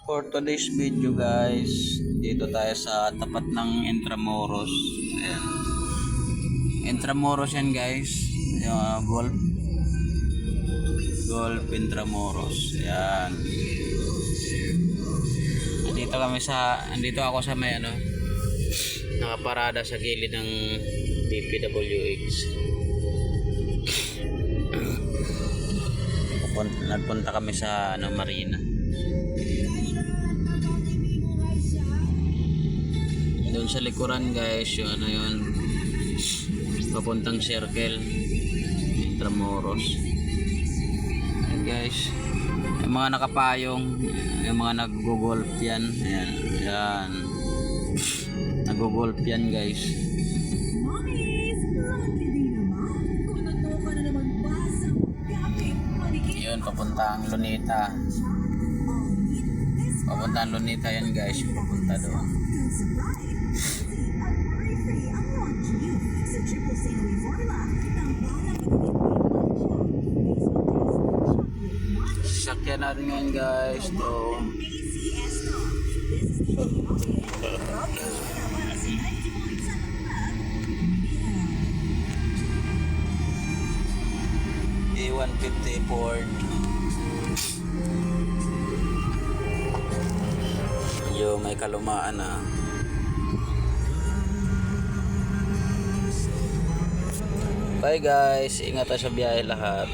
For today's video guys, dito tayo sa tapat ng Intramuros. Ayan. Intramuros yan guys. Yung Golf Intramuros. Ayan. Andito ako sa may nakaparada sa gilid ng DPWH. Nagpunta kami sa Marina. Doon sa likuran guys, yung yun, papuntang Circle Intramuros. Ayan guys, yung mga nakapayong, yung mga nag-golf yan. Ayan, ayan. Nag-golf yan guys. Yun, papuntang Luneta. Papuntang Luneta yan guys, yung papunta doon. Sakyan natin ngayon guys to A150 Ford. Medyo may kalumaan na. Bye guys, ingat tayo sa biyahe lahat.